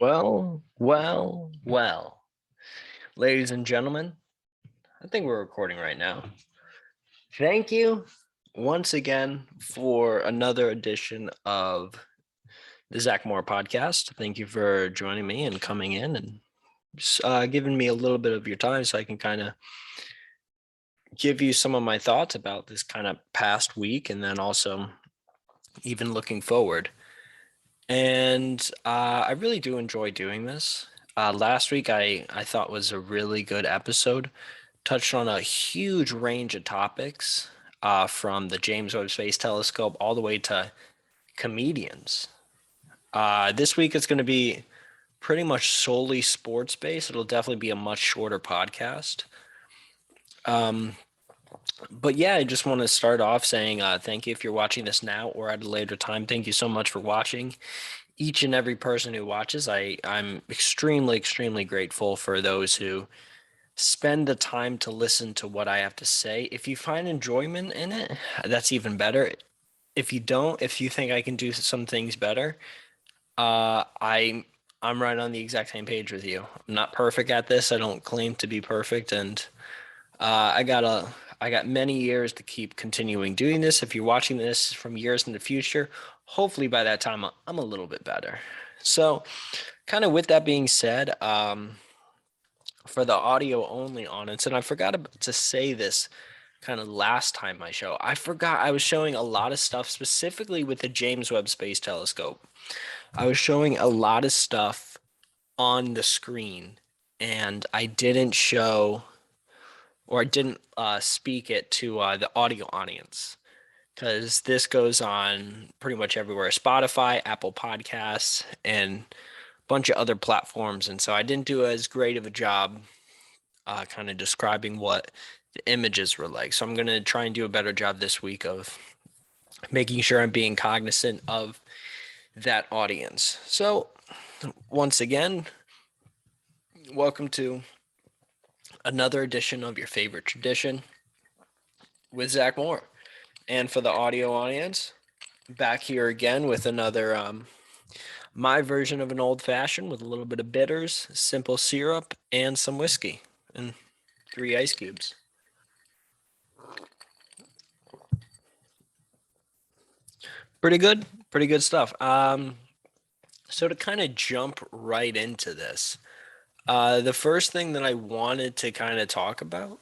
Well. Ladies and gentlemen, I think we're recording right now. Thank you once again for another edition of the Zach Moore podcast. Thank you for joining me and coming in and just, giving me a little bit of your time so I can kind of give you some of my thoughts about this kind of past week and then also even looking forward. And I really do enjoy doing this. Last week I thought was a really good episode. Touched on a huge range of topics, from the James Webb Space Telescope all the way to comedians. This week it's going to be pretty much solely sports based. It'll definitely be a much shorter podcast. But yeah, I just want to start off saying thank you if you're watching this now or at a later time. Thank you so much for watching. Each and every person who watches, I'm extremely grateful for those who spend the time to listen to what I have to say. If you find enjoyment in it, that's even better. If you don't, if you think I can do some things better, uh, I I'm right on the exact same page with you. I'm not perfect at this. I don't claim to be perfect, and I got many years to keep continuing doing this. If you're watching this from years in the future, hopefully by that time I'm a little bit better. So, kind of with that being said, for the audio only audience, and I forgot to say this kind of last time I show. I forgot I was showing a lot of stuff specifically with the James Webb Space Telescope. I was showing a lot of stuff on the screen, and I didn't show or I didn't speak it to the audio audience because this goes on pretty much everywhere: Spotify, Apple Podcasts, and a bunch of other platforms. And so I didn't do as great of a job kind of describing what the images were like. So I'm going to try and do a better job this week of making sure I'm being cognizant of that audience. So once again, welcome to another edition of your favorite tradition with Zach Moore. And for the audio audience, back here again with another my version of an old fashioned with a little bit of bitters, simple syrup, and some whiskey and 3 ice cubes. Pretty good stuff. So to kind of jump right into this, the first thing that I wanted to kind of talk about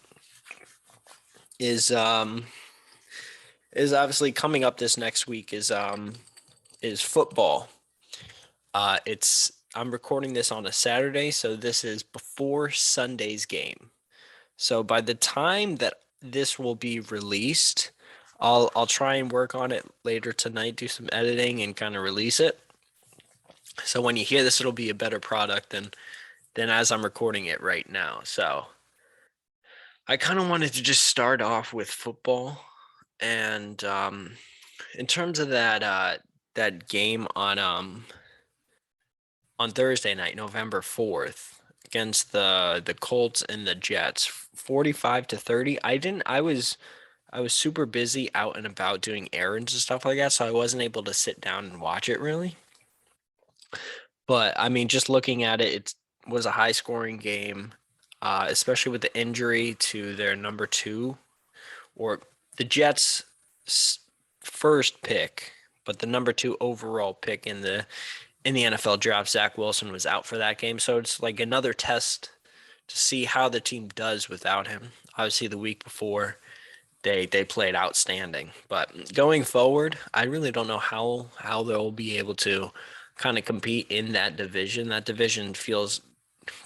is obviously coming up this next week is football. It's I'm recording this on a Saturday, so this is before Sunday's game. So by the time that this will be released, I'll try and work on it later tonight, do some editing and kind of release it. So when you hear this, it'll be a better product than as I'm recording it right now. So I kind of wanted to just start off with football, and in terms of that game on Thursday night, November 4th, against the Colts and the Jets, 45-30. I was super busy out and about doing errands and stuff like that, so I wasn't able to sit down and watch it really. But I mean, just looking at it, it was a high scoring game, especially with the injury to their number two, or the Jets' first pick, but the number two overall pick in the NFL draft. Zach Wilson was out for that game, so it's like another test to see how the team does without him. Obviously, the week before they played outstanding, but going forward, I really don't know how they'll be able to kind of compete in that division. That division feels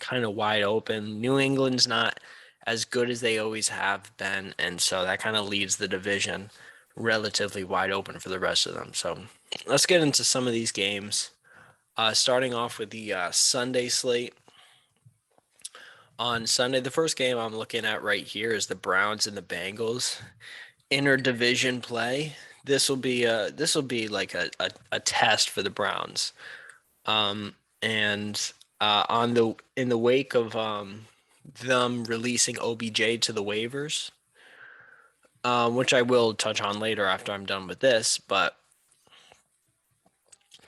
kind of wide open. New England's not as good as they always have been, and so that kind of leaves the division relatively wide open for the rest of them. So let's get into some of these games. Starting off with the Sunday slate. On Sunday, the first game I'm looking at right here is the Browns and the Bengals. Interdivision play. This will be like a test for the Browns. And on the in the wake of them releasing OBJ to the waivers, which I will touch on later after I'm done with this, but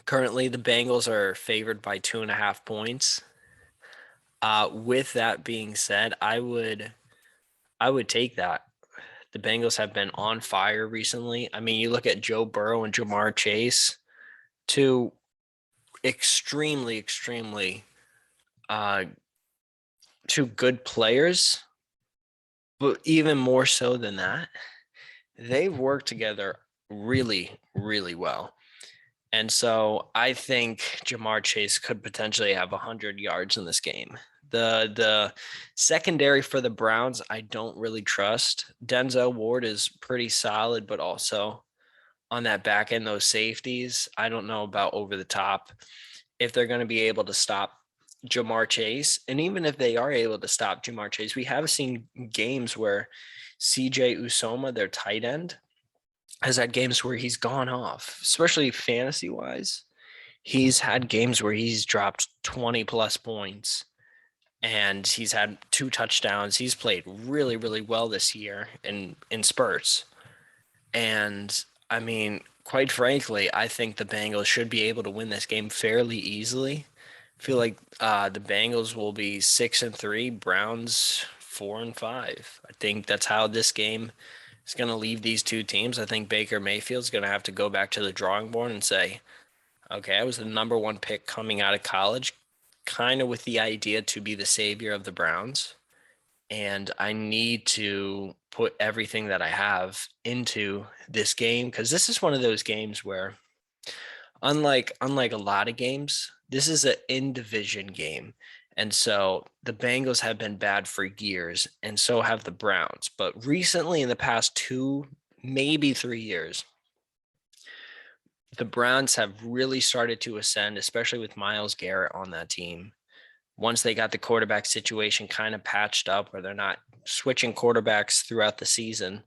Currently, the Bengals are favored by 2.5 points. With that being said, I would take that. The Bengals have been on fire recently. I mean, you look at Joe Burrow and Jamar Chase, two extremely, extremely uh, two good players, but even more so than that, they've worked together really, really well. And so I think Jamar Chase could potentially have 100 yards in this game. The secondary for the Browns, I don't really trust. Denzel Ward is pretty solid, but also on that back end, those safeties, I don't know about over the top if they're going to be able to stop Jamar Chase. And even if they are able to stop Jamar Chase, we have seen games where CJ Usoma, their tight end, has had games where he's gone off, especially fantasy wise. He's had games where he's dropped 20 plus points and he's had 2 touchdowns. He's played really, really well this year in spurts. And I mean, quite frankly, I think the Bengals should be able to win this game fairly easily. I feel like the Bengals will be 6-3, Browns 4-5. I think that's how this game is going to leave these two teams. I think Baker Mayfield's going to have to go back to the drawing board and say, okay, I was the number one pick coming out of college, kind of with the idea to be the savior of the Browns. And I need to put everything that I have into this game because this is one of those games where, unlike a lot of games, this is an in division game. And so the Bengals have been bad for years, and so have the Browns. But recently, in the past 2, maybe 3 years, the Browns have really started to ascend, especially with Myles Garrett on that team. Once they got the quarterback situation kind of patched up, where they're not switching quarterbacks throughout the season,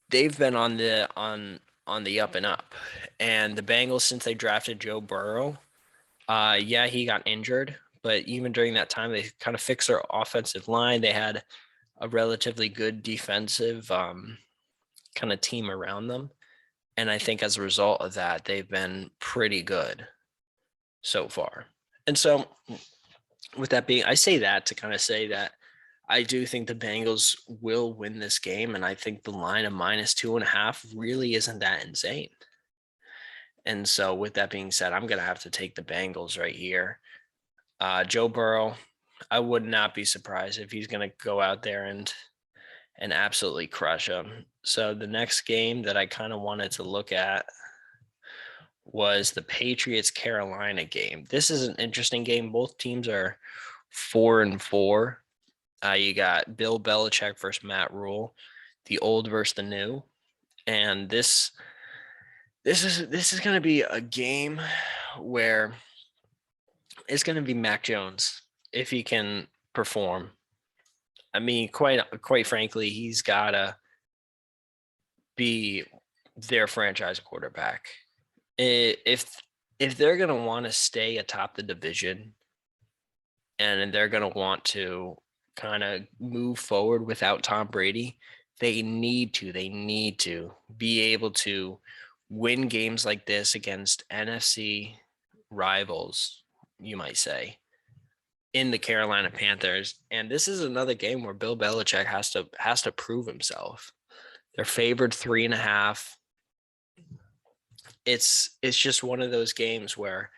they've been on the up and up. And the Bengals, since they drafted Joe Burrow, yeah, he got injured, but even during that time, they kind of fixed their offensive line. They had a relatively good defensive kind of team around them. And I think as a result of that, they've been pretty good so far. And so, with that being, I say that to kind of say that I do think the Bengals will win this game. And I think the line of -2.5 really isn't that insane. And so, with that being said, I'm going to have to take the Bengals right here. Joe Burrow, I would not be surprised if he's going to go out there and absolutely crush them. So the next game that I kind of wanted to look at was the Patriots Carolina game. This is an interesting game. Both teams are 4-4. You got Bill Belichick versus Matt Rule, the old versus the new, and this is going to be a game where it's going to be Mac Jones if he can perform. I mean, quite frankly, he's got to be their franchise quarterback. If they're going to want to stay atop the division and they're going to want to kind of move forward without Tom Brady, they need to be able to win games like this against NFC rivals, you might say, in the Carolina Panthers. And this is another game where Bill Belichick has to prove himself. They're favored 3.5. It's just one of those games where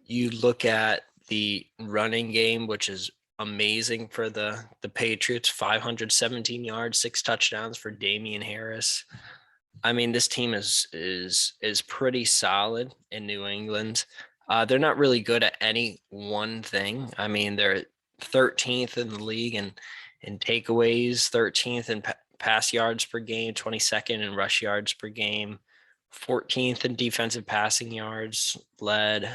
you look at the running game, which is amazing for the Patriots, 517 yards, 6 touchdowns for Damian Harris. I mean, this team is pretty solid in New England. They're not really good at any one thing. I mean, they're 13th in the league in takeaways, 13th in pass yards per game, 22nd in rush yards per game, 14th in defensive passing yards led.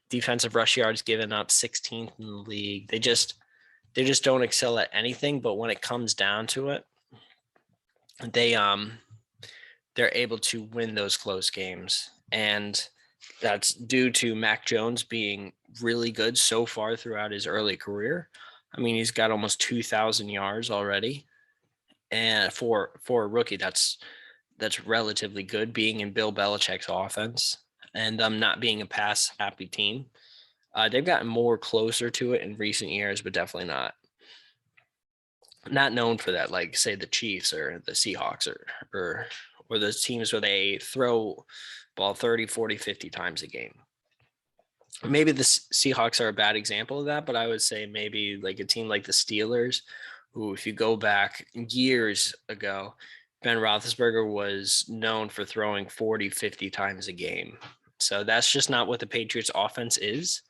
Defensive rush yards given up, 16th in the league. They just don't excel at anything. But when it comes down to it, they're able to win those close games, and that's due to Mac Jones being really good so far throughout his early career. I mean, he's got almost 2,000 yards already, and for a rookie, that's relatively good being in Bill Belichick's offense. and not being a pass happy team. They've gotten more closer to it in recent years, but definitely not known for that, like say the Chiefs or the Seahawks or those teams where they throw ball 30, 40, 50 times a game. Maybe the Seahawks are a bad example of that, but I would say maybe like a team like the Steelers, who, if you go back years ago, Ben Roethlisberger was known for throwing 40, 50 times a game. So that's just not what the Patriots offense is,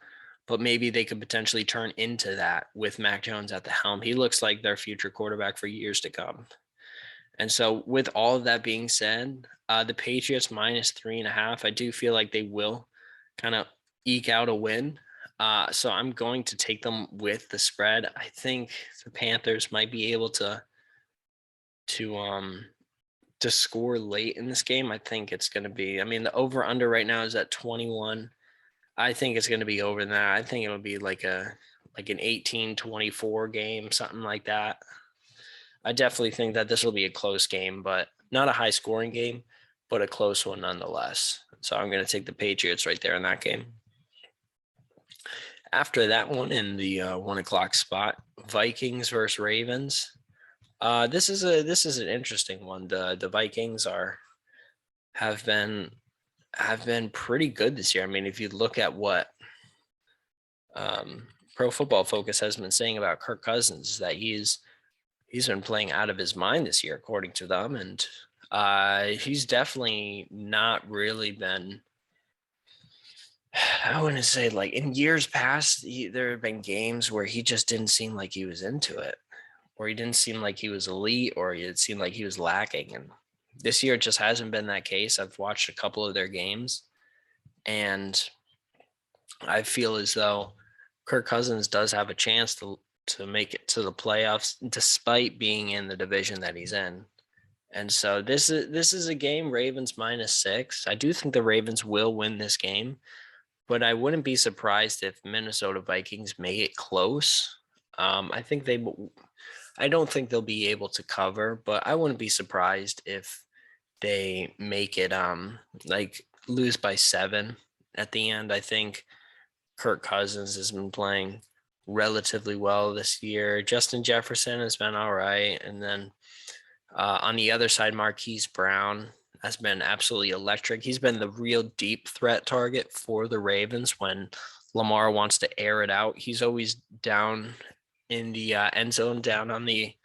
but maybe they could potentially turn into that with Mac Jones at the helm. He looks like their future quarterback for years to come. And so with all of that being said, the Patriots -3.5, I do feel like they will kind of eke out a win. So I'm going to take them with the spread. I think the Panthers might be able to score late in this game. I think it's going to be, I mean, the over under right now is at 21. I think it's going to be over that. I think it'll be like an 18-24 game, something like that. I definitely think that this will be a close game, but not a high scoring game, but a close one nonetheless. So I'm going to take the Patriots right there in that game. After that one, in the 1:00 spot, Vikings versus Ravens. This is an interesting one. The Vikings have been pretty good this year. I mean, if you look at what Pro Football Focus has been saying about Kirk Cousins, that he's been playing out of his mind this year, according to them, and he's definitely not really been. I wouldn't say, like, in years past, there have been games where he just didn't seem like he was into it, or he didn't seem like he was elite, or it seemed like he was lacking. And this year it just hasn't been that case. I've watched a couple of their games, and I feel as though Kirk Cousins does have a chance to make it to the playoffs, despite being in the division that he's in. And so this is a game, Ravens -6. I do think the Ravens will win this game, but I wouldn't be surprised if Minnesota Vikings make it close. I don't think they'll be able to cover, but I wouldn't be surprised if they make it like lose by 7 at the end. I think Kirk Cousins has been playing relatively well this year. Justin Jefferson has been all right, and then on the other side, Marquise Brown has been absolutely electric. He's been the real deep threat target for the Ravens when Lamar wants to air it out. He's always down in the end zone, down on the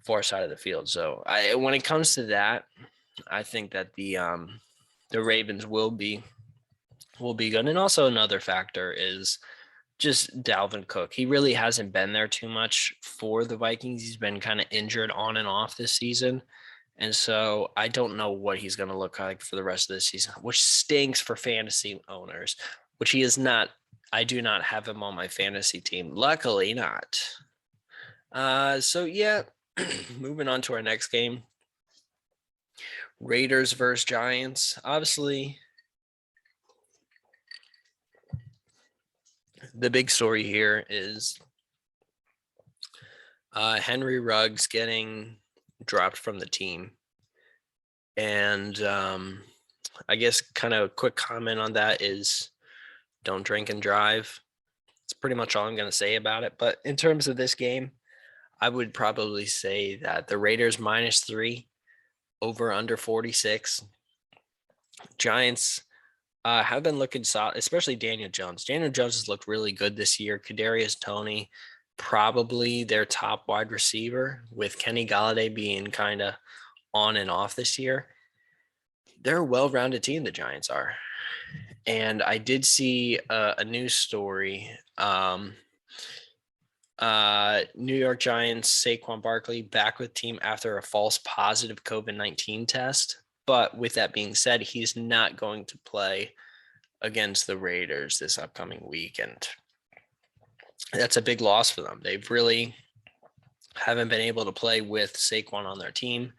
far side of the field. So when it comes to that, I think that the Ravens will be good. And also another factor is just Dalvin Cook. He really hasn't been there too much for the Vikings. He's been kind of injured on and off this season. And so I don't know what he's going to look like for the rest of this season, which stinks for fantasy owners, which he is not. I do not have him on my fantasy team. Luckily not. So yeah, moving on to our next game. Raiders versus Giants. Obviously, the big story here is Henry Ruggs getting dropped from the team. And I guess kind of a quick comment on that is don't drink and drive. It's pretty much all I'm going to say about it. But in terms of this game, I would probably say that the Raiders -3, over under 46. Giants have been looking solid, especially Daniel Jones. Daniel Jones has looked really good this year. Kadarius Toney, probably their top wide receiver, with Kenny Golladay being kind of on and off this year. They're a well-rounded team, the Giants are. And I did see a news story. New York Giants Saquon Barkley back with team after a false positive COVID-19 test. But with that being said, he's not going to play against the Raiders this upcoming weekend. That's a big loss for them. They've really haven't been able to play with Saquon on their team.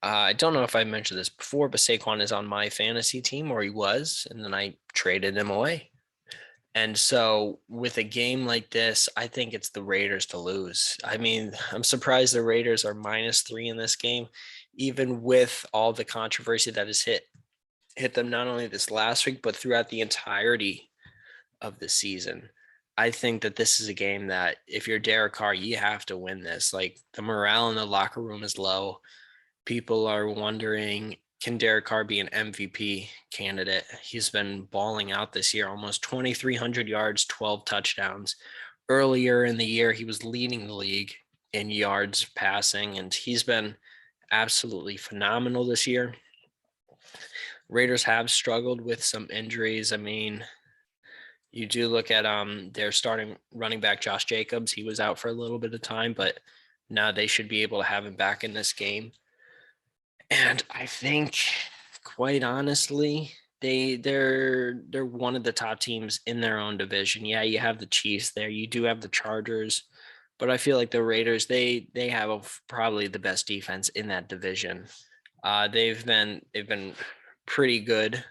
I don't know if I mentioned this before, but Saquon is on my fantasy team, or he was, and then I traded him away. And so with a game like this, I think it's the Raiders to lose. I mean, I'm surprised the Raiders are -3 in this game, even with all the controversy that has hit hit them not only this last week, but throughout the entirety of the season. I think that this is a game that if you're Derek Carr, you have to win this. Like the morale in the locker room is low. People are wondering, can Derek Carr be an MVP candidate? He's been balling out this year, almost 2,300 yards, 12 touchdowns. Earlier in the year, he was leading the league in yards passing, and he's been absolutely phenomenal this year. Raiders have struggled with some injuries. I mean, you do look at their starting running back Josh Jacobs. He was out for a little bit of time, but now they should be able to have him back in this game. And I think, quite honestly, they're one of the top teams in their own division. Yeah, you have the Chiefs there. You do have the Chargers, but I feel like the Raiders they have probably the best defense in that division. They've been pretty good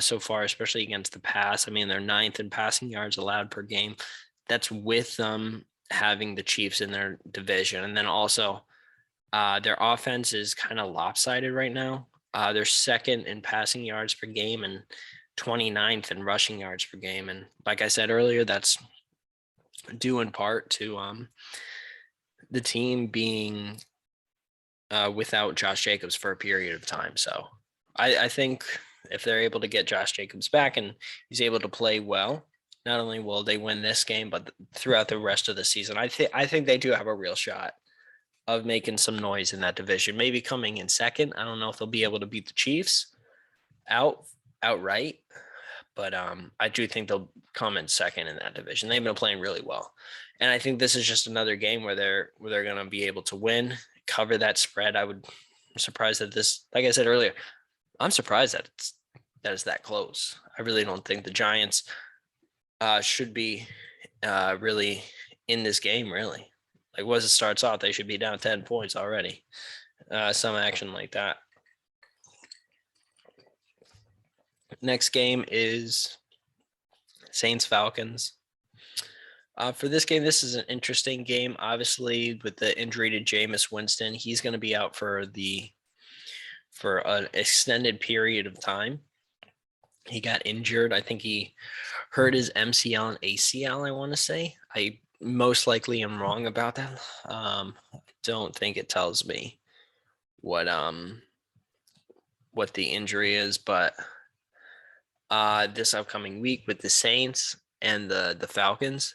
so far, especially against the pass. I mean, they're ninth in passing yards allowed per game. That's with them having the Chiefs in their division, and then also their offense is kind of lopsided right now. They're second in passing yards per game and 29th in rushing yards per game. And like I said earlier, that's due in part to the team being without Josh Jacobs for a period of time. So I think if they're able to get Josh Jacobs back and he's able to play well, not only will they win this game, but throughout the rest of the season, I think they do have a real shot of making some noise in that division. Maybe coming in second. I don't know if they'll be able to beat the Chiefs outright, but I do think they'll come in second in that division. They've been playing really well, and I think this is just another game where they're going to be able to win, cover that spread. I'm surprised that this, like I said earlier, I'm surprised that it's that close. I really don't think the Giants should be really in this game, really. Like, once it starts off, they should be down 10 points already. Some action like that. Next game is Saints-Falcons. For this game, this is an interesting game. Obviously, with the injury to Jameis Winston, he's going to be out for an extended period of time. He got injured. I think he hurt his MCL and ACL, I want to say. I most likely am wrong about that. Don't think it tells me what the injury is, but this upcoming week with the Saints and the Falcons,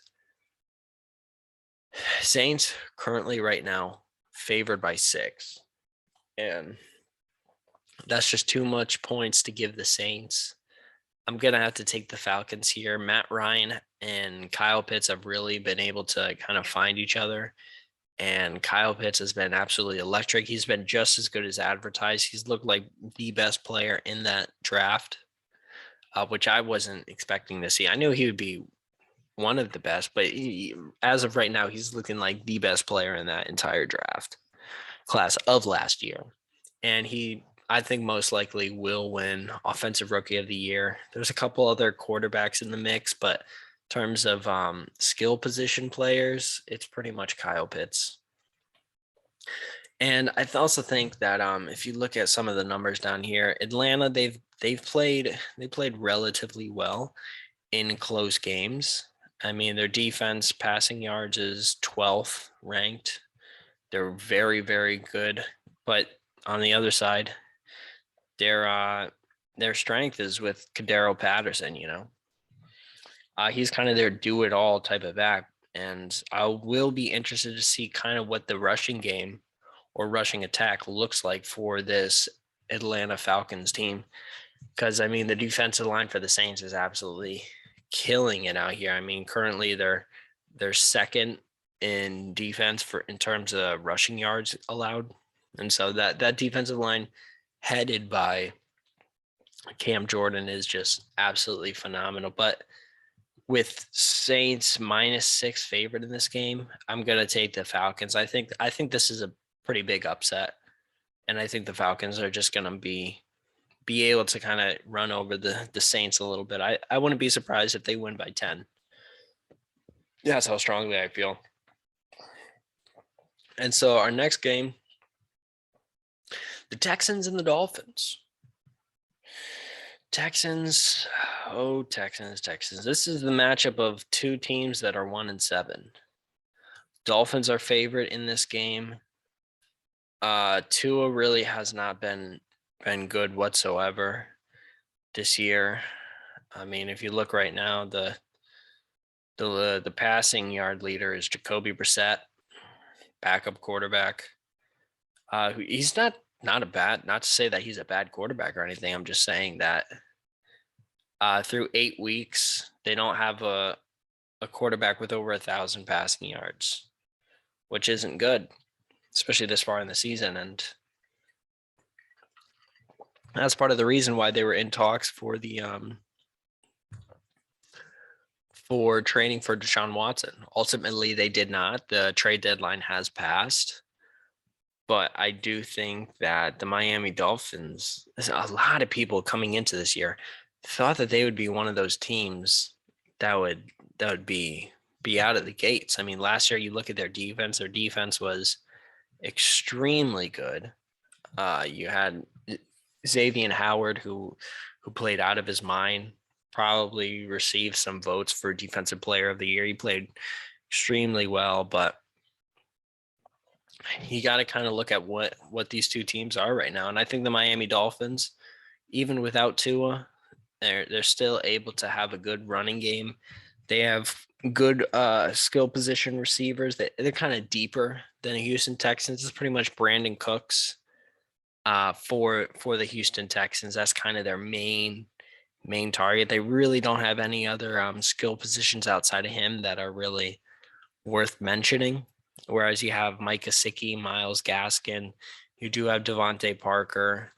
Saints currently right now favored by 6, and that's just too much points to give the Saints. I'm going to have to take the Falcons here. Matt Ryan and Kyle Pitts have really been able to kind of find each other. And Kyle Pitts has been absolutely electric. He's been just as good as advertised. He's looked like the best player in that draft, which I wasn't expecting to see. I knew he would be one of the best, but as of right now, he's looking like the best player in that entire draft class of last year. And I think most likely will win Offensive Rookie of the Year. There's a couple other quarterbacks in the mix, but in terms of skill position players, it's pretty much Kyle Pitts. And I also think that if you look at some of the numbers down here, Atlanta, they've played relatively well in close games. I mean, their defense passing yards is 12th ranked. They're very, very good, but on the other side, their strength is with Kadero Patterson. He's kind of their do-it-all type of back, and I will be interested to see kind of what the rushing game or rushing attack looks like for this Atlanta Falcons team, because I mean the defensive line for the Saints is absolutely killing it out here. I mean, currently they're second in defense in terms of rushing yards allowed, and so that defensive line headed by Cam Jordan is just absolutely phenomenal. But with Saints -6 favorite in this game, I'm gonna take the Falcons. I think this is a pretty big upset, and I think the Falcons are just gonna be able to kind of run over the Saints a little bit. I wouldn't be surprised if they win by 10. That's how strongly I feel. And so our next game, the Texans and the Dolphins. Texans. Oh, Texans. This is the matchup of two teams that are 1-7. Dolphins are favorite in this game. Tua really has not been good whatsoever this year. I mean, if you look right now, the passing yard leader is Jacoby Brissett, backup quarterback. He's not a bad, not to say that he's a bad quarterback or anything. I'm just saying that through 8 weeks, they don't have a quarterback with over 1,000 passing yards, which isn't good, especially this far in the season. And that's part of the reason why they were in talks for the for training for Deshaun Watson. Ultimately, they did not. The trade deadline has passed. But I do think that the Miami Dolphins, there's a lot of people coming into this year thought that they would be one of those teams that would be out of the gates. I mean, last year you look at their defense was extremely good. You had Xavier Howard who played out of his mind, probably received some votes for defensive player of the year. He played extremely well, but you got to kind of look at what these two teams are right now. And I think the Miami Dolphins, even without Tua, they're still able to have a good running game. They have good skill position receivers. They're kind of deeper than the Houston Texans. It's pretty much Brandon Cooks for the Houston Texans. That's kind of their main target. They really don't have any other skill positions outside of him that are really worth mentioning. Whereas you have Mike Gesicki, Myles Gaskin, you do have Devontae Parker,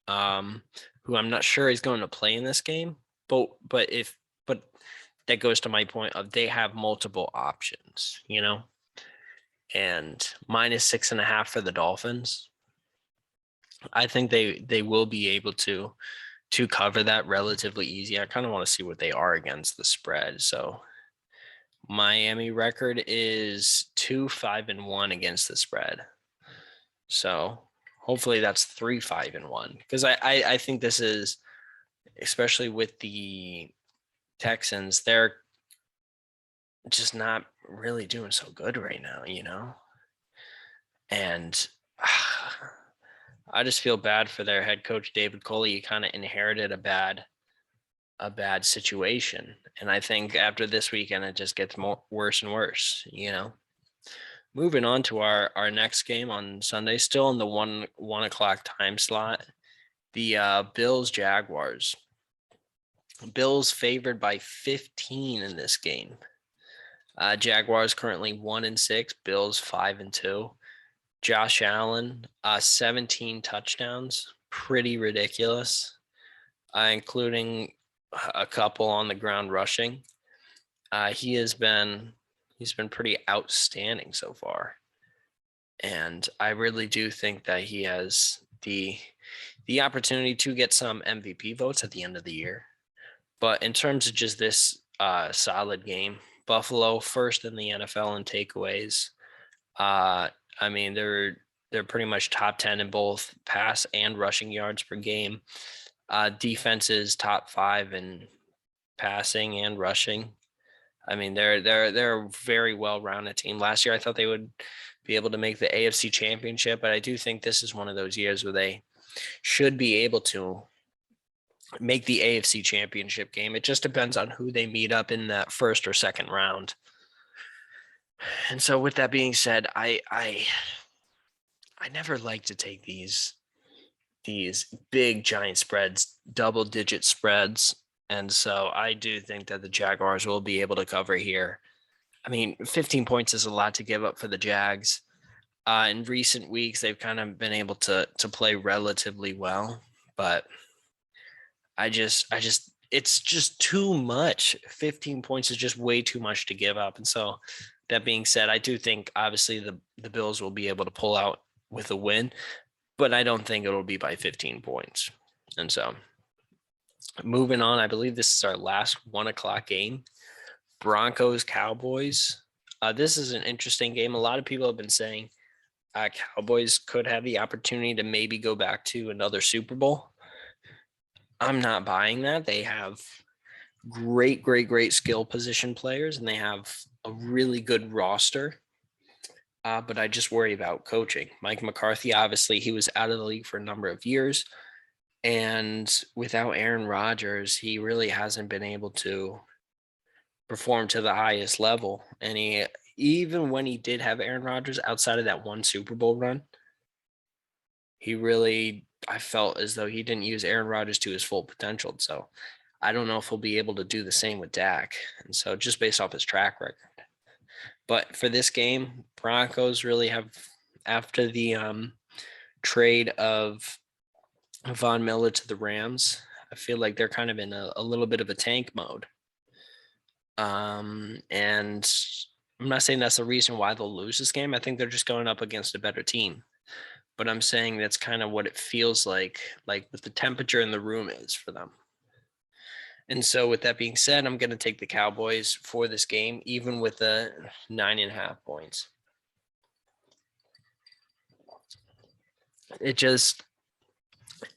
who I'm not sure is going to play in this game. But that goes to my point of they have multiple options, and -6.5 for the Dolphins. I think they will be able to cover that relatively easy. I kind of want to see what they are against the spread. So Miami record is 2-5-1 against the spread. So hopefully that's 3-5-1, because I think this is, especially with the Texans, they're just not really doing so good right now, and I just feel bad for their head coach, David Culley. He kind of inherited a bad situation. And I think after this weekend, it just gets worse and worse, Moving on to our next game on Sunday, still in the 1 o'clock time slot, the Bills Jaguars. Bills favored by 15 in this game. Jaguars currently 1-6, Bills 5-2. Josh Allen, 17 touchdowns, pretty ridiculous, including a couple on the ground rushing. He's been pretty outstanding so far, and I really do think that he has the opportunity to get some MVP votes at the end of the year. But in terms of just this solid game, Buffalo first in the NFL in takeaways. I mean, they're pretty much top 10 in both pass and rushing yards per game. Defense is top 5 in passing and rushing. I mean, they're a very well-rounded team. Last year, I thought they would be able to make the AFC Championship, but I do think this is one of those years where they should be able to make the AFC Championship game. It just depends on who they meet up in that first or second round. And so, with that being said, I never like to take these big giant spreads, double-digit spreads. And so I do think that the Jaguars will be able to cover here. I mean, 15 points is a lot to give up for the Jags. In recent weeks, they've kind of been able to play relatively well, but it's just too much. 15 points is just way too much to give up. And so that being said, I do think obviously the Bills will be able to pull out with a win, but I don't think it'll be by 15 points. And so moving on, I believe this is our last 1 o'clock game. Broncos Cowboys. This is an interesting game. A lot of people have been saying Cowboys could have the opportunity to maybe go back to another Super Bowl. I'm not buying that. They have great skill position players, and they have a really good roster. But I just worry about coaching. Mike McCarthy, obviously, he was out of the league for a number of years. And without Aaron Rodgers, he really hasn't been able to perform to the highest level. And even when he did have Aaron Rodgers outside of that one Super Bowl run, I felt as though he didn't use Aaron Rodgers to his full potential. So I don't know if he'll be able to do the same with Dak. And so just based off his track record. But for this game, Broncos really have, after the trade of Von Miller to the Rams, I feel like they're kind of in a little bit of a tank mode. And I'm not saying that's the reason why they'll lose this game. I think they're just going up against a better team. But I'm saying that's kind of what it feels like what the temperature in the room is for them. And so with that being said, I'm going to take the Cowboys for this game, even with the 9.5 points. It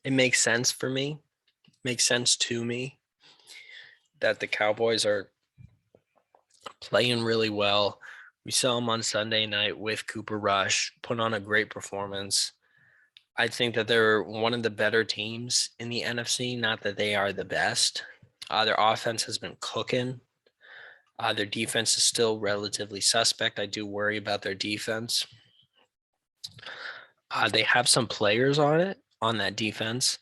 makes sense for me, makes sense to me that the Cowboys are playing really well. We saw them on Sunday night with Cooper Rush, put on a great performance. I think that they're one of the better teams in the NFC, not that they are the best. Their offense has been cooking. Their defense is still relatively suspect. I do worry about their defense. They have some players on that defense,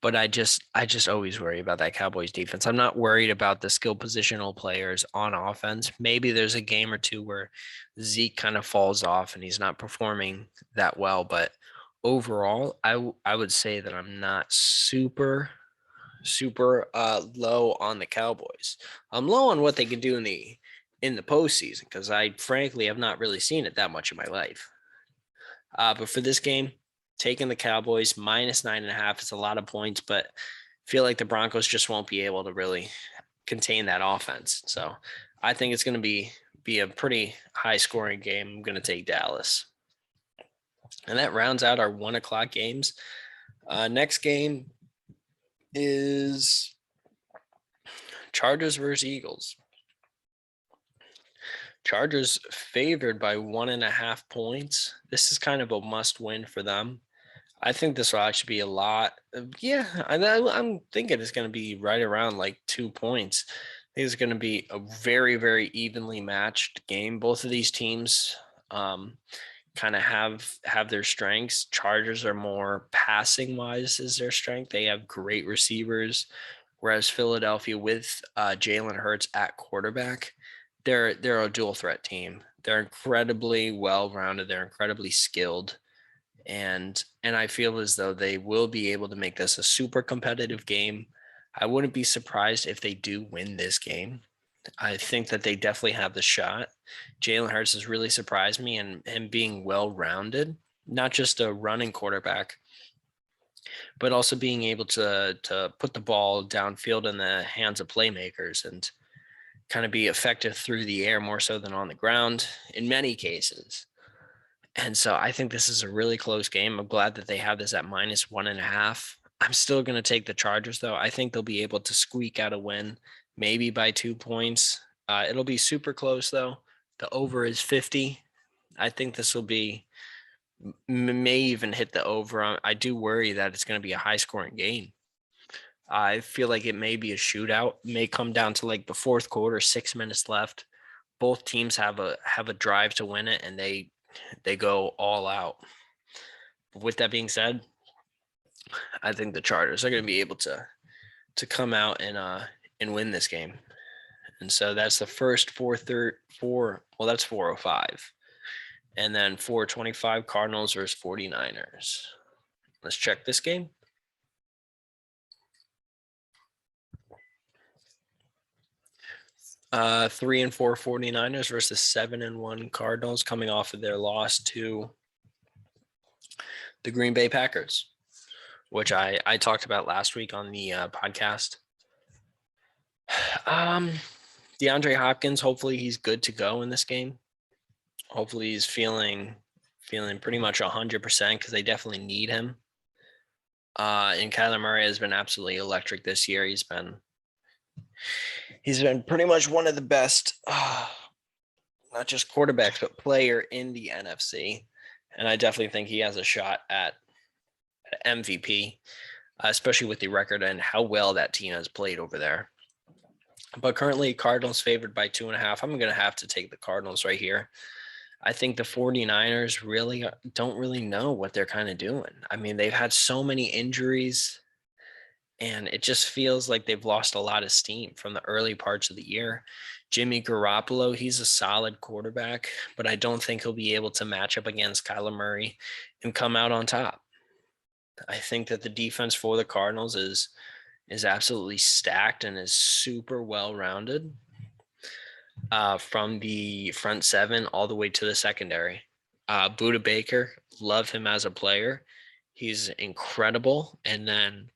but I just always worry about that Cowboys defense. I'm not worried about the skill positional players on offense. Maybe there's a game or two where Zeke kind of falls off and he's not performing that well, but overall, I would say that I'm not super low on the Cowboys. I'm low on what they can do in the postseason because I frankly have not really seen it that much in my life. But for this game, taking the Cowboys minus 9.5, it's a lot of points, but I feel like the Broncos just won't be able to really contain that offense. So I think it's going to be a pretty high scoring game. I'm going to take Dallas. And that rounds out our 1:00 games. Next game is Chargers versus Eagles. Chargers favored by 1.5 points. This is kind of a must win for them. I think this will actually be a lot. I'm thinking it's going to be right around like 2 points. I think it's going to be a very evenly matched game. Both of these teams kind of have their strengths. Chargers are more passing wise is their strength. They have great receivers, whereas Philadelphia with Jalen Hurts at quarterback, they're a dual threat team. They're incredibly well rounded. They're incredibly skilled, and I feel as though they will be able to make this a super competitive game. I wouldn't be surprised if they do win this game. I think that they definitely have the shot. Jalen Hurts has really surprised me and being well-rounded, not just a running quarterback, but also being able to put the ball downfield in the hands of playmakers and kind of be effective through the air more so than on the ground in many cases. And so I think this is a really close game. I'm glad that they have this at minus 1.5. I'm still going to take the Chargers, though. I think they'll be able to squeak out a win, maybe by 2 points. It'll be super close, though. The over is 50. I think this will be, may even hit the over. I do worry that it's going to be a high scoring game. I feel like it may be a shootout, may come down to like the fourth quarter, 6 minutes left. Both teams have a drive to win it, and they go all out. With that being said, I think the Chargers are going to be able to come out and win this game. And so that's the first 4. Well, that's 4:05, and then 4:25 Cardinals versus 49ers. Let's check this game. 3-4 49ers versus 7-1 Cardinals, coming off of their loss to the Green Bay Packers, which I talked about last week on the podcast. DeAndre Hopkins, hopefully he's good to go in this game. Hopefully he's feeling pretty much 100% because they definitely need him. And Kyler Murray has been absolutely electric this year. He's been pretty much one of the best, not just quarterbacks, but player in the NFC. And I definitely think he has a shot at MVP, especially with the record and how well that team has played over there. But currently, Cardinals favored by 2.5. I'm going to have to take the Cardinals right here. I think the 49ers really don't really know what they're kind of doing. I mean, they've had so many injuries, and it just feels like they've lost a lot of steam from the early parts of the year. Jimmy Garoppolo, he's a solid quarterback, but I don't think he'll be able to match up against Kyler Murray and come out on top. I think that the defense for the Cardinals is absolutely stacked and is super well rounded, from the front seven all the way to the secondary. Buda Baker, love him as a player. He's incredible. And then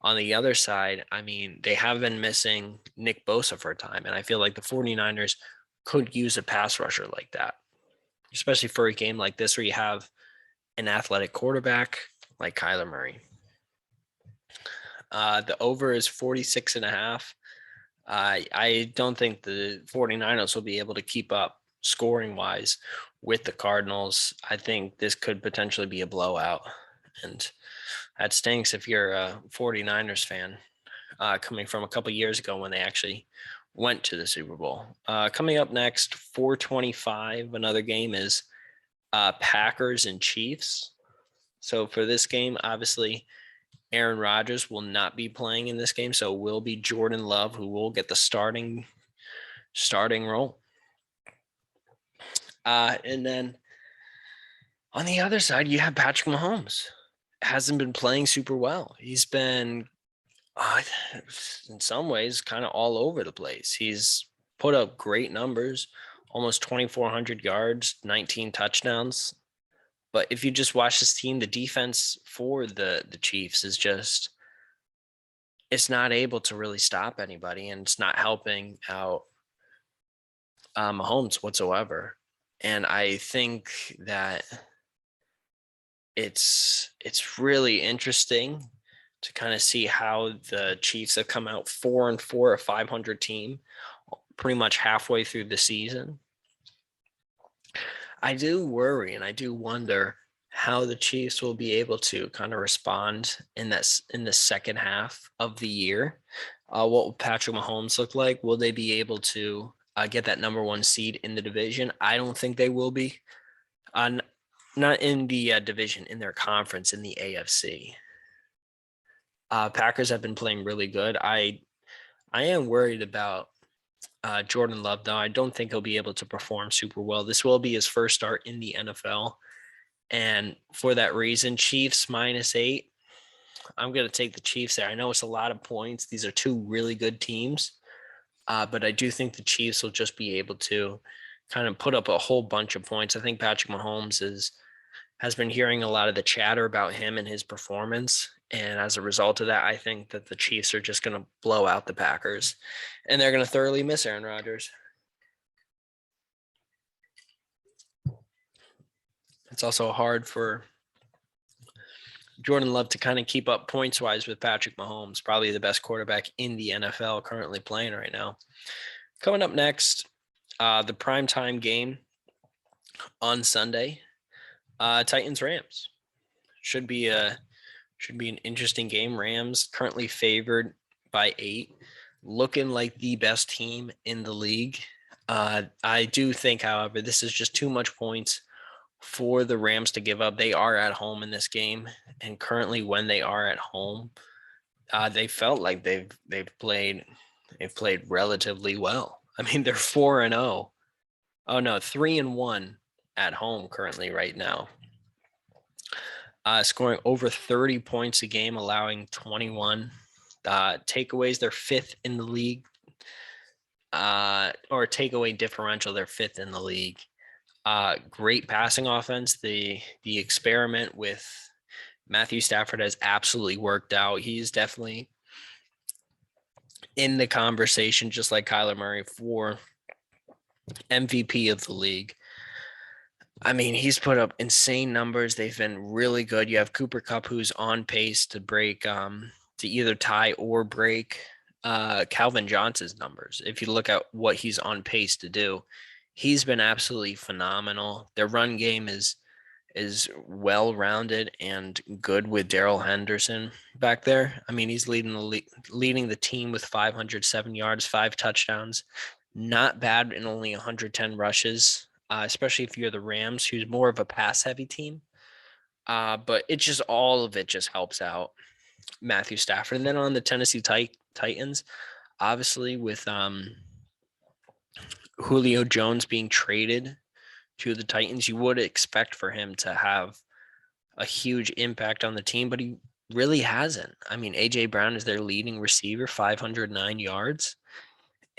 on the other side, I mean, they have been missing Nick Bosa for a time. And I feel like the 49ers could use a pass rusher like that, especially for a game like this where you have an athletic quarterback like Kyler Murray. The over is 46.5. I don't think the 49ers will be able to keep up scoring wise with the Cardinals. I think this could potentially be a blowout. And that stinks if you're a 49ers fan, coming from a couple years ago when they actually went to the Super Bowl. Coming up next, 425, another game is Packers and Chiefs. So for this game, obviously, Aaron Rodgers will not be playing in this game, so it will be Jordan Love who will get the starting role. And then on the other side, you have Patrick Mahomes. Hasn't been playing super well. He's been, in some ways, kind of all over the place. He's put up great numbers, almost 2,400 yards, 19 touchdowns. But if you just watch this team, the defense for the Chiefs is just, it's not able to really stop anybody, and it's not helping out Mahomes whatsoever. And I think that it's really interesting to kind of see how the Chiefs have come out 4-4, a 500 team, pretty much halfway through the season. I do worry and I do wonder how the Chiefs will be able to kind of respond in the second half of the year. What will Patrick Mahomes look like? Will they be able to get that number one seed in the division? I don't think they will be. Not in the division, in their conference, in the AFC. Packers have been playing really good. I am worried about Jordan Love, though. I don't think he'll be able to perform super well. This will be his first start in the NFL. And for that reason, Chiefs -8. I'm going to take the Chiefs there. I know it's a lot of points. These are two really good teams. But I do think the Chiefs will just be able to kind of put up a whole bunch of points. I think Patrick Mahomes has been hearing a lot of the chatter about him and his performance. And as a result of that, I think that the Chiefs are just going to blow out the Packers, and they're going to thoroughly miss Aaron Rodgers. It's also hard for Jordan Love to kind of keep up points-wise with Patrick Mahomes, probably the best quarterback in the NFL currently playing right now. Coming up next, the primetime game on Sunday, Titans-Rams. Should be an interesting game. Rams currently favored by 8, looking like the best team in the league. I do think, however, this is just too much points for the Rams to give up. They are at home in this game, and currently when they are at home, they felt like they've played relatively well. I mean, they're 4-0. Oh no, 3-1 at home currently right now. Scoring over 30 points a game, allowing 21 takeaways. They're 5th in the league, or takeaway differential. They're 5th in the league. Great passing offense. The experiment with Matthew Stafford has absolutely worked out. He's definitely in the conversation, just like Kyler Murray, for MVP of the league. I mean, he's put up insane numbers. They've been really good. You have Cooper Kupp, who's on pace to break, to either tie or break Calvin Johnson's numbers. If you look at what he's on pace to do, he's been absolutely phenomenal. Their run game is well rounded and good with Darrell Henderson back there. I mean, he's leading the team with 507 yards, 5 touchdowns. Not bad in only 110 rushes, especially if you're the Rams, who's more of a pass heavy team. But it just all of it just helps out Matthew Stafford. And then on the Tennessee Titans, obviously with Julio Jones being traded to the Titans, you would expect for him to have a huge impact on the team, but he really hasn't. I mean, AJ Brown is their leading receiver, 509 yards.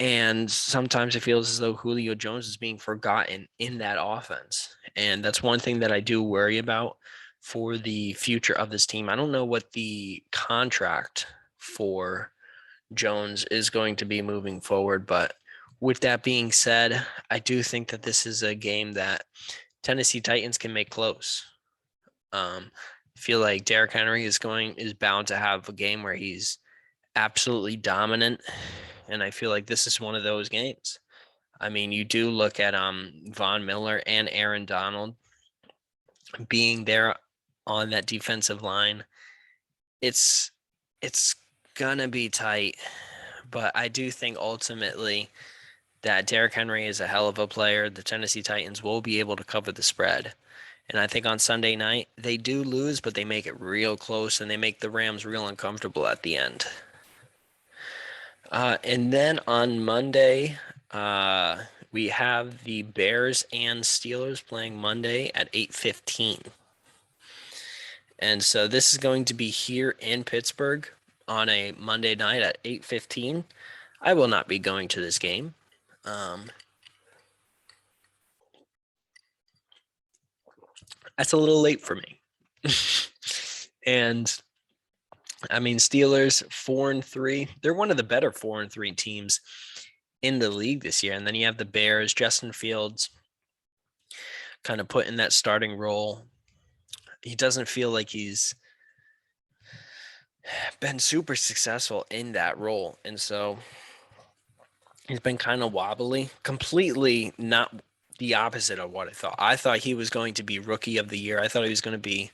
And sometimes it feels as though Julio Jones is being forgotten in that offense. And that's one thing that I do worry about for the future of this team. I don't know what the contract for Jones is going to be moving forward, but with that being said, I do think that this is a game that Tennessee Titans can make close. I feel like Derrick Henry is bound to have a game where he's absolutely dominant, and I feel like this is one of those games. I mean, you do look at Von Miller and Aaron Donald being there on that defensive line. It's gonna be tight, but I do think ultimately that Derrick Henry is a hell of a player. The Tennessee Titans will be able to cover the spread. And I think on Sunday night, they do lose, but they make it real close and they make the Rams real uncomfortable at the end. And then on Monday, we have the Bears and Steelers playing Monday at 8:15. And so this is going to be here in Pittsburgh on a Monday night at 8:15. I will not be going to this game. That's a little late for me. And I mean, Steelers 4-3. They're one of the better 4-3 teams in the league this year. And then you have the Bears, Justin Fields kind of put in that starting role. He doesn't feel like he's been super successful in that role. And so he's been kind of wobbly, completely not the opposite of what I thought. I thought he was going to be rookie of the year. I thought he was going to be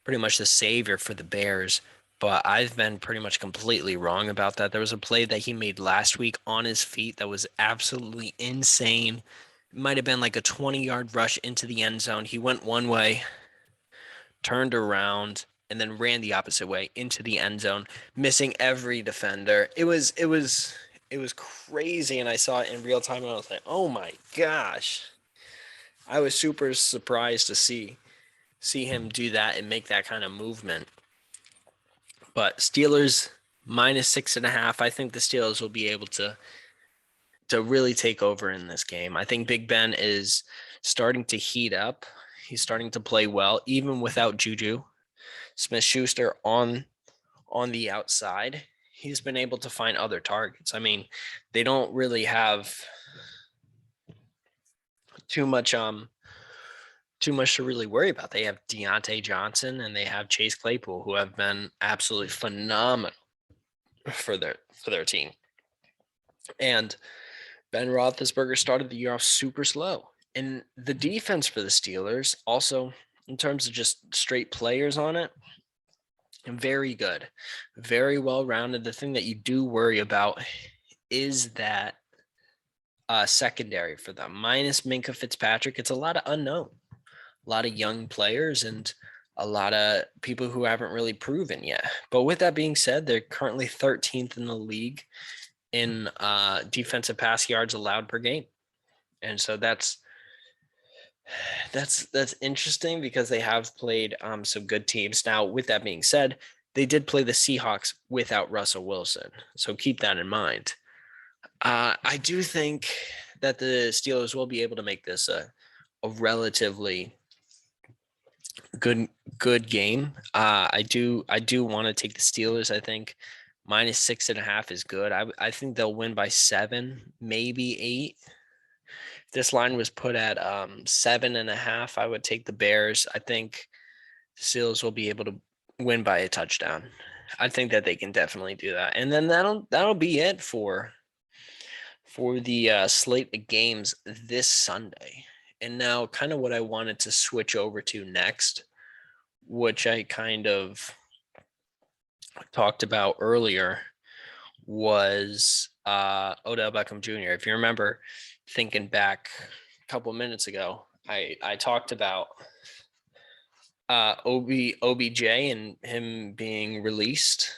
pretty much the savior for the Bears, but I've been pretty much completely wrong about that. There was a play that he made last week on his feet that was absolutely insane. It might have been like a 20-yard rush into the end zone. He went one way, turned around, and then ran the opposite way into the end zone, missing every defender. It was crazy, and I saw it in real time, and I was like, oh my gosh. I was super surprised to see him do that and make that kind of movement. But Steelers -6.5. I think the Steelers will be able to really take over in this game. I think Big Ben is starting to heat up. He's starting to play well, even without Juju Smith-Schuster on the outside. He's been able to find other targets. I mean, they don't really have too much to really worry about. They have Deontay Johnson and they have Chase Claypool, who have been absolutely phenomenal for their team. And Ben Roethlisberger started the year off super slow. And the defense for the Steelers, also in terms of just straight players on it, very good, very well rounded. The thing that you do worry about is that secondary for them. Minus Minkah Fitzpatrick, it's a lot of unknown, a lot of young players, and a lot of people who haven't really proven yet. But with that being said, they're currently 13th in the league in defensive pass yards allowed per game. And so that's interesting because they have played some good teams. Now, with that being said, they did play the Seahawks without Russell Wilson. So keep that in mind. I do think that the Steelers will be able to make this a relatively good game. I do want to take the Steelers. I think -6.5 is good. I think they'll win by 7, maybe 8. If This line was put at 7.5. I would take the Bears. I think the Steelers will be able to win by a touchdown. I think that they can definitely do that, and then that'll be it for the slate of games this Sunday. And now, kind of what I wanted to switch over to next, which I kind of talked about earlier, was Odell Beckham Jr. If you remember, thinking back a couple minutes ago, I talked about OBJ and him being released,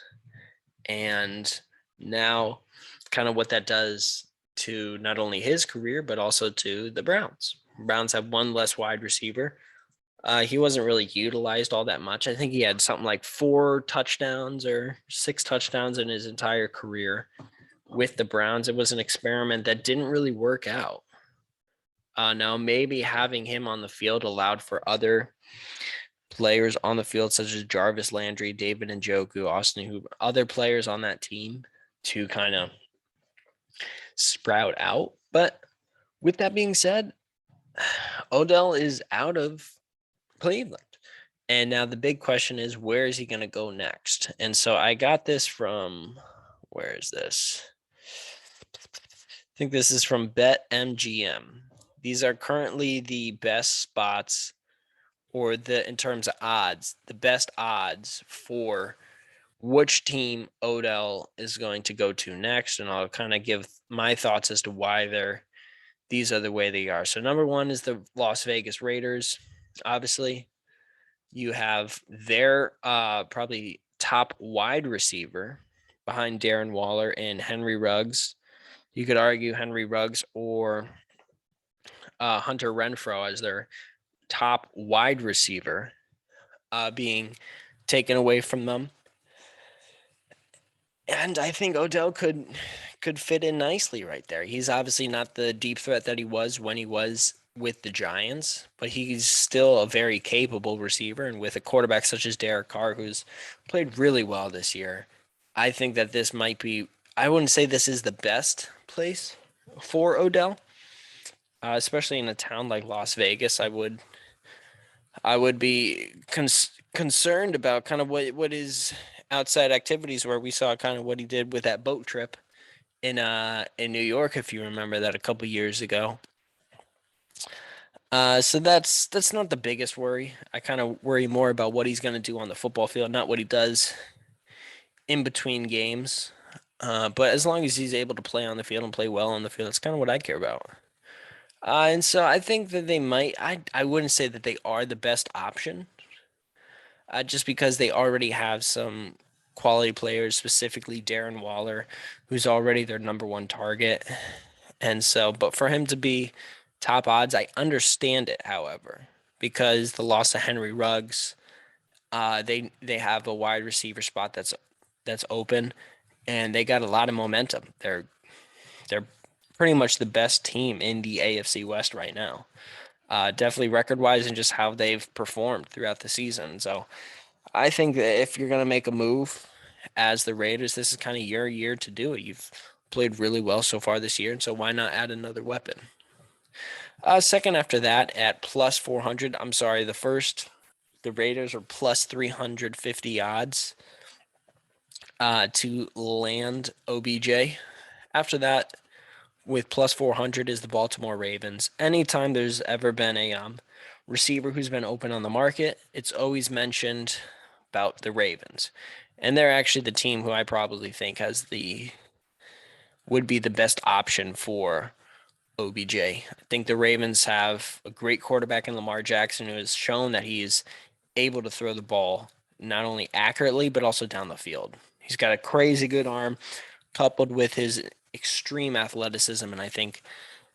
and now kind of what that does to not only his career but also to the Browns. Browns have one less wide receiver. He wasn't really utilized all that much. I think he had something like 4 touchdowns or 6 touchdowns in his entire career with the Browns. It was an experiment that didn't really work out. Now, maybe having him on the field allowed for other players on the field, such as Jarvis Landry, David Njoku, Austin Hooper, other players on that team to kind of sprout out. But with that being said, Odell is out of Cleveland. And now the big question is, where is he going to go next? And so I got this from, where is this? I think this is from BetMGM. These are currently the best spots, or in terms of odds, the best odds for which team Odell is going to go to next. And I'll kind of give my thoughts as to why these are the way they are. So number one is the Las Vegas Raiders. Obviously, you have their probably top wide receiver behind Darren Waller and Henry Ruggs. You could argue Henry Ruggs or Hunter Renfrow as their top wide receiver being taken away from them. And I think Odell could fit in nicely right there. He's obviously not the deep threat that he was when he was with the Giants, but he's still a very capable receiver. And with a quarterback such as Derek Carr, who's played really well this year, I think that this might be, I wouldn't say this is the best place for Odell, especially in a town like Las Vegas. I would be concerned about kind of what his outside activities were. We saw kind of what he did with that boat trip in New York, if you remember that a couple years ago. So that's not the biggest worry. I kind of worry more about what he's going to do on the football field, not what he does in between games. But as long as he's able to play on the field and play well on the field, that's kind of what I care about. And so I think that they might. I wouldn't say that they are the best option, just because they already have some quality players, specifically Darren Waller, who's already their number one target. And so, but for him to be top odds, I understand it, however, because the loss of Henry Ruggs, they have a wide receiver spot that's open, and they got a lot of momentum. They're pretty much the best team in the AFC West right now. Definitely record-wise and just how they've performed throughout the season. So I think that if you're going to make a move as the Raiders, this is kind of your year to do it. You've played really well so far this year, and so why not add another weapon? Second after that at plus 400. I'm sorry, the Raiders are plus 350 odds to land OBJ. After that, with plus 400 is the Baltimore Ravens. Anytime there's ever been a receiver who's been open on the market, it's always mentioned about the Ravens. And they're actually the team who I probably think would be the best option for OBJ. I think the Ravens have a great quarterback in Lamar Jackson who has shown that he's able to throw the ball not only accurately but also down the field. He's got a crazy good arm coupled with his extreme athleticism, and I think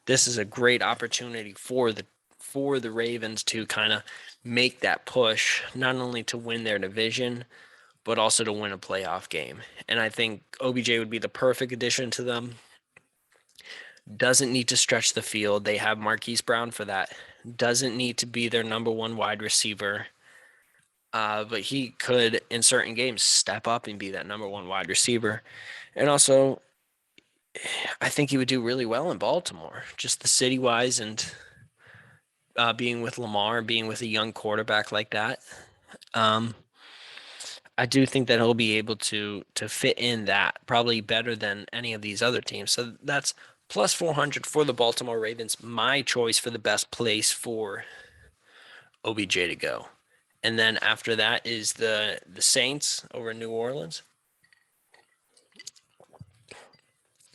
this is a great opportunity for the Ravens to kind of make that push, not only to win their division but also to win a playoff game. And I think OBJ would be the perfect addition to them. Doesn't need to stretch the field. They have Marquise Brown for that. Doesn't need to be their number one wide receiver. But he could, in certain games, step up and be that number one wide receiver. And also, I think he would do really well in Baltimore, just the city wise and being with Lamar, being with a young quarterback like that. Um, I do think that he'll be able to fit in that probably better than any of these other teams. So that's plus 400 for the Baltimore Ravens. My choice for the best place for OBJ to go. And then after that is the Saints over in New Orleans.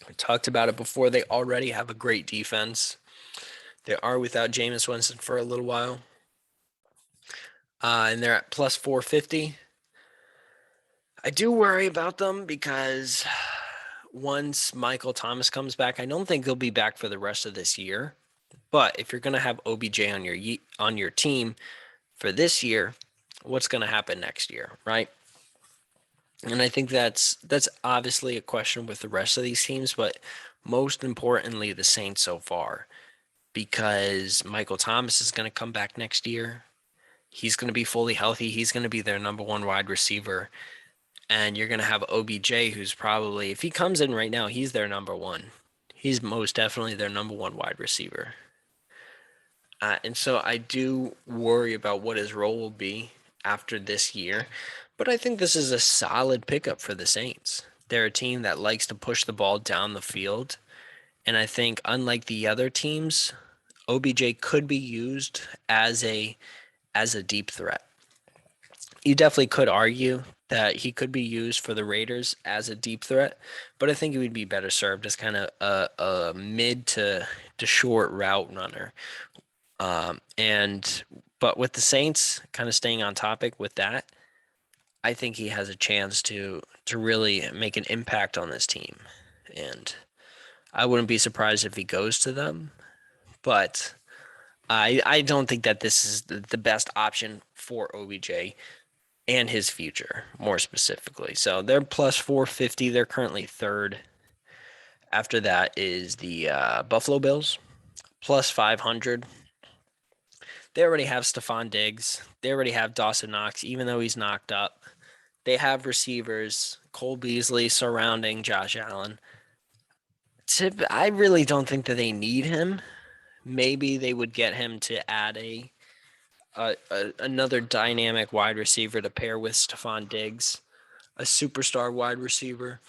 We talked about it before. They already have a great defense. They are without Jameis Winston for a little while. And they're at plus 450. I do worry about them because once Michael Thomas comes back, I don't think he'll be back for the rest of this year. But if you're going to have OBJ on your team for this year, what's going to happen next year, right? And I think that's obviously a question with the rest of these teams, but most importantly, the Saints so far, because Michael Thomas is going to come back next year. He's going to be fully healthy. He's going to be their number one wide receiver. And you're going to have OBJ, who's probably, if he comes in right now, he's their number one. He's most definitely their number one wide receiver. And so I do worry about what his role will be after this year. But I think this is a solid pickup for the Saints. They're a team that likes to push the ball down the field. And I think, unlike the other teams, OBJ could be used as a deep threat. You definitely could argue that he could be used for the Raiders as a deep threat, but I think he would be better served as kind of a mid to short route runner. And but with the Saints, kind of staying on topic with that, I think he has a chance to really make an impact on this team, and I wouldn't be surprised if he goes to them. But I don't think that this is the best option for OBJ and his future, more specifically. So they're plus 450. They're currently third. After that is the Buffalo Bills, plus 500. They already have Stephon Diggs. They already have Dawson Knox, even though he's knocked up. They have receivers, Cole Beasley surrounding Josh Allen. I really don't think that they need him. Maybe they would get him to add another dynamic wide receiver to pair with Stephon Diggs, a superstar wide receiver.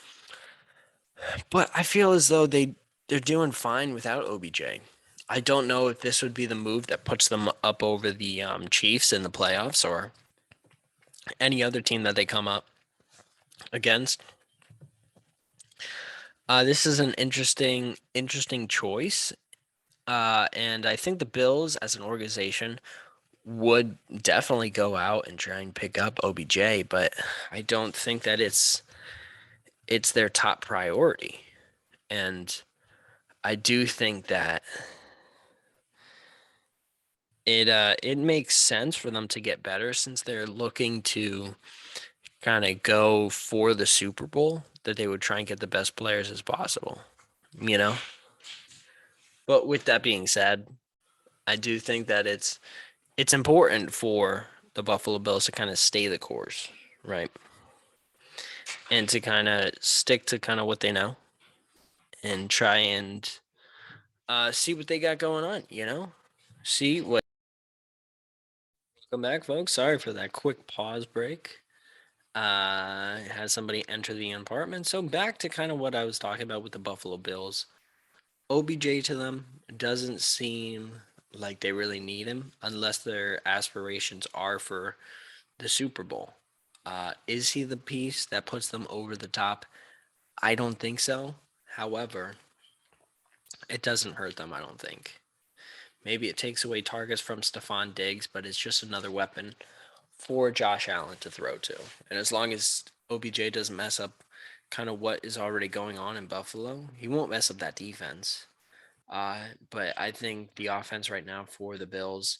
But I feel as though they're doing fine without OBJ. I don't know if this would be the move that puts them up over the Chiefs in the playoffs or any other team that they come up against. This is an interesting choice, and I think the Bills as an organization would definitely go out and try and pick up OBJ, but I don't think that it's their top priority. And I do think that it makes sense for them to get better since they're looking to kind of go for the Super Bowl, that they would try and get the best players as possible, you know? But with that being said, I do think that it's important for the Buffalo Bills to kind of stay the course, right? And to kind of stick to kind of what they know and try and see what they got going on, See what. Welcome back, folks. Sorry for that quick pause break. Had somebody enter the apartment. So back to kind of what I was talking about with the Buffalo Bills. OBJ to them doesn't seem like they really need him unless their aspirations are for the Super Bowl. Is he the piece that puts them over the top? I don't think so. However, it doesn't hurt them, I don't think. Maybe it takes away targets from Stephon Diggs, but it's just another weapon for Josh Allen to throw to. And as long as OBJ doesn't mess up kind of what is already going on in Buffalo, he won't mess up that defense. But I think the offense right now for the Bills,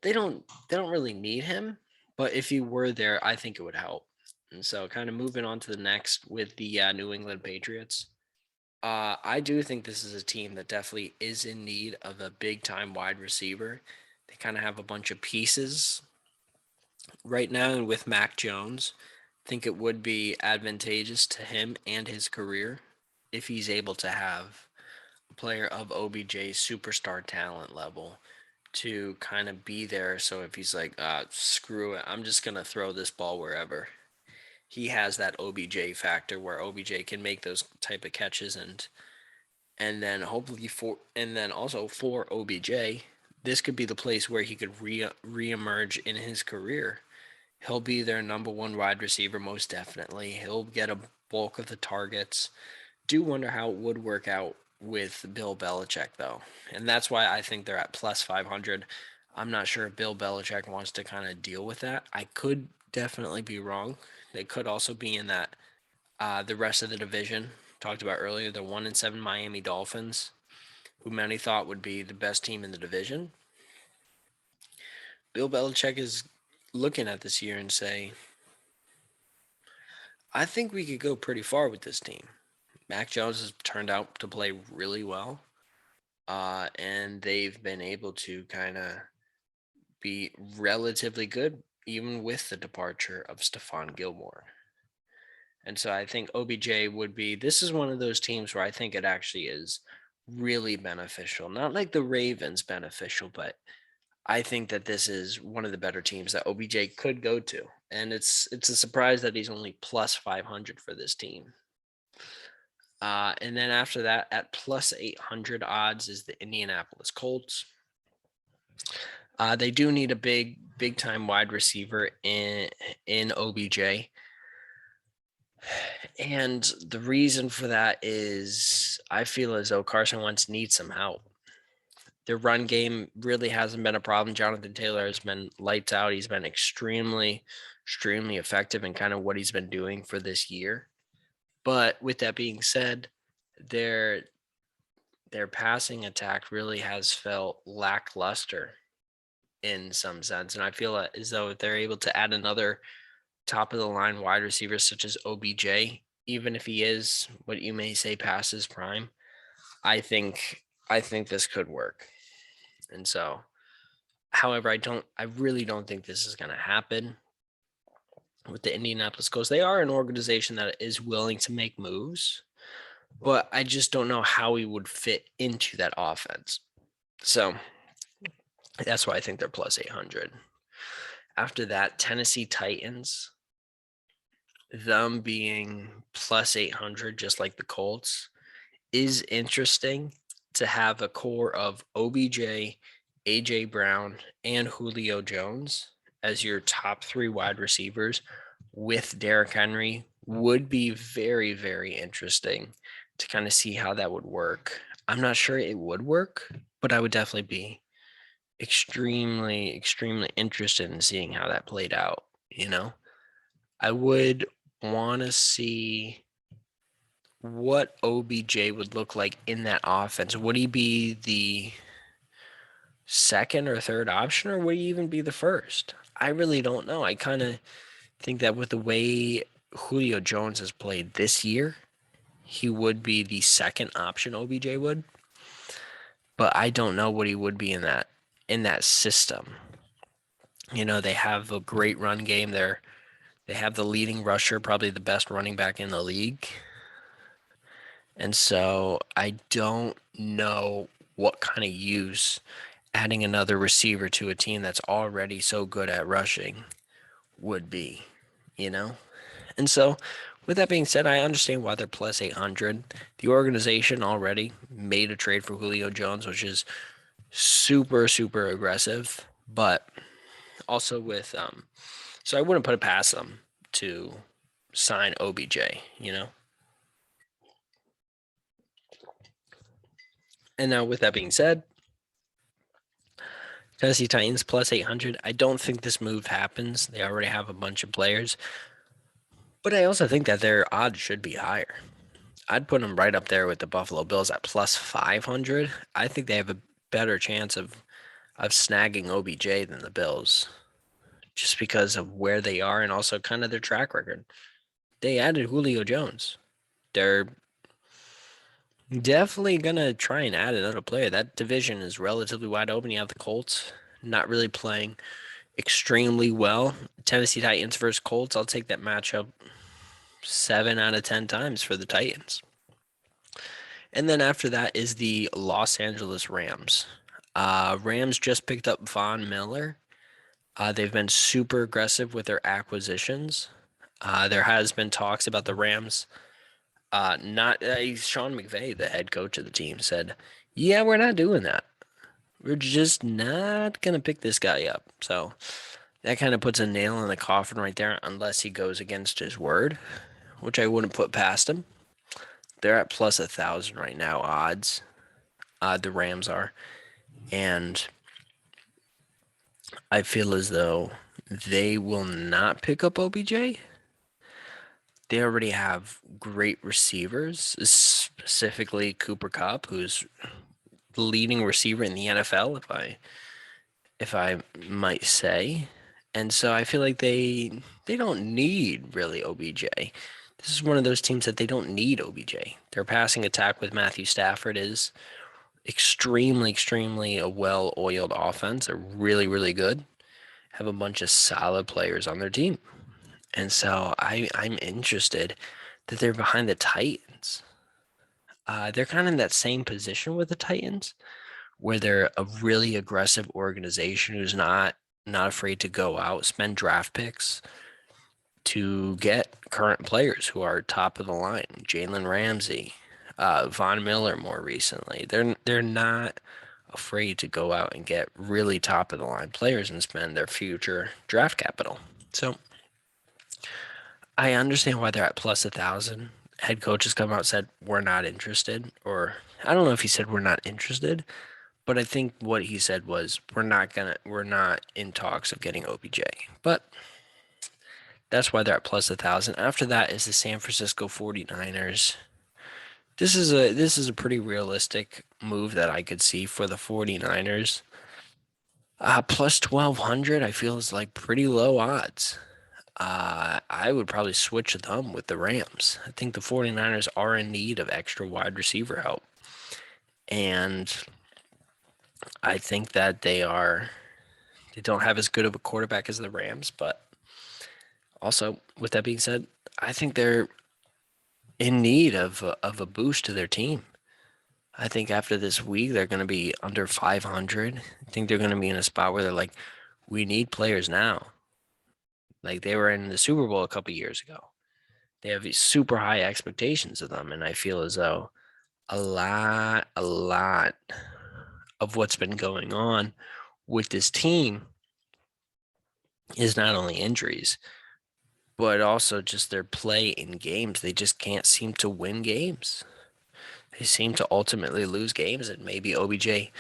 they don't really need him. But if he were there, I think it would help. And so, kind of moving on to the next with the New England Patriots. I do think this is a team that definitely is in need of a big time wide receiver. They kind of have a bunch of pieces right now, and with Mac Jones, think it would be advantageous to him and his career if he's able to have a player of OBJ's superstar talent level to kind of be there. So if he's like, screw it, I'm just going to throw this ball wherever. He has that OBJ factor where OBJ can make those type of catches, and then hopefully also for OBJ, this could be the place where he could reemerge in his career. He'll be their number one wide receiver most definitely. He'll get a bulk of the targets. Do wonder how it would work out with Bill Belichick though, and that's why I think they're at plus 500. I'm not sure if Bill Belichick wants to kind of deal with that. I could definitely be wrong. They could also be in that the rest of the division talked about earlier, the 1-7 Miami Dolphins, who many thought would be the best team in the division. Bill Belichick is looking at this year and say, I think we could go pretty far with this team. Mac Jones has turned out to play really well, and they've been able to kind of be relatively good, even with the departure of Stephon Gilmore. And so I think OBJ would be, this is one of those teams where I think it actually is really beneficial. Not like the Ravens beneficial, but I think that this is one of the better teams that OBJ could go to. And it's a surprise that he's only plus 500 for this team. And then after that, at plus 800 odds is the Indianapolis Colts. They do need a big time wide receiver in OBJ. And the reason for that is I feel as though Carson Wentz needs some help. Their run game really hasn't been a problem. Jonathan Taylor has been lights out. He's been extremely effective in kind of what he's been doing for this year. But with that being said, their passing attack really has felt lackluster in some sense. And I feel as though if they're able to add another top of the line wide receiver such as OBJ, even if he is what you may say past his prime, I think this could work. And so, however, I really don't think this is going to happen with the Indianapolis Colts. They are an organization that is willing to make moves, but I just don't know how he would fit into that offense. So that's why I think they're plus 800. After that, Tennessee Titans, them being plus 800, just like the Colts, is interesting to have a core of OBJ, AJ Brown, and Julio Jones as your top three wide receivers with Derrick Henry would be very, very interesting to kind of see how that would work. I'm not sure it would work, but I would definitely be extremely interested in seeing how that played out. I would want to see what OBJ would look like in that offense. Would he be the second or third option, or would he even be the first? I really don't know. I kind of think that with the way Julio Jones has played this year, he would be the second option, OBJ would. But I don't know what he would be in that system. They have a great run game there. They have the leading rusher, probably the best running back in the league. And so I don't know what kind of use adding another receiver to a team that's already so good at rushing would be, And so with that being said, I understand why they're plus 800. The organization already made a trade for Julio Jones, which is super aggressive, but also with so I wouldn't put it past them to sign OBJ, And now with that being said, Tennessee Titans plus 800. I don't think this move happens. They already have a bunch of players, but I also think that their odds should be higher. I'd put them right up there with the Buffalo Bills at plus 500. I think they have a better chance of snagging OBJ than the Bills, just because of where they are and also kind of their track record. They added Julio Jones. They're definitely going to try and add another player. That division is relatively wide open. You have the Colts not really playing extremely well. Tennessee Titans versus Colts. I'll take that matchup 7 out of 10 times for the Titans. And then after that is the Los Angeles Rams. Rams just picked up Von Miller. They've been super aggressive with their acquisitions. There has been talks about the Rams. Not Sean McVay, the head coach of the team, said, "Yeah, we're not doing that. We're just not gonna pick this guy up." So that kind of puts a nail in the coffin right there, unless he goes against his word, which I wouldn't put past him. They're at plus 1,000 right now, odds. The Rams are, and I feel as though they will not pick up OBJ. They already have great receivers, specifically Cooper Kupp, who's the leading receiver in the NFL, if I might say. And so I feel like they don't need really OBJ. This is one of those teams that they don't need OBJ. Their passing attack with Matthew Stafford is extremely a well-oiled offense. They're really, really good. Have a bunch of solid players on their team. And so I'm interested that they're behind the Titans. They're kind of in that same position with the Titans, where they're a really aggressive organization who's not afraid to go out, spend draft picks to get current players who are top of the line. Jalen Ramsey, Von Miller more recently. They're not afraid to go out and get really top of the line players and spend their future draft capital. So I understand why they're at plus 1,000. Head coaches come out and said we're not interested, or I don't know if he said we're not interested, but I think what he said was we're not in talks of getting OBJ. But that's why they're at plus 1,000. After that is the San Francisco 49ers. This is a pretty realistic move that I could see for the 49ers. Plus 1,200 I feel is like pretty low odds. I would probably switch them with the Rams. I think the 49ers are in need of extra wide receiver help. And I think that they don't have as good of a quarterback as the Rams, but also with that being said, I think they're in need of a boost to their team. I think after this week they're going to be under 500. I think they're going to be in a spot where they're like, we need players now. Like they were in the Super Bowl a couple years ago. They have these super high expectations of them, and I feel as though a lot of what's been going on with this team is not only injuries, but also just their play in games. They just can't seem to win games. They seem to ultimately lose games, and maybe OBJ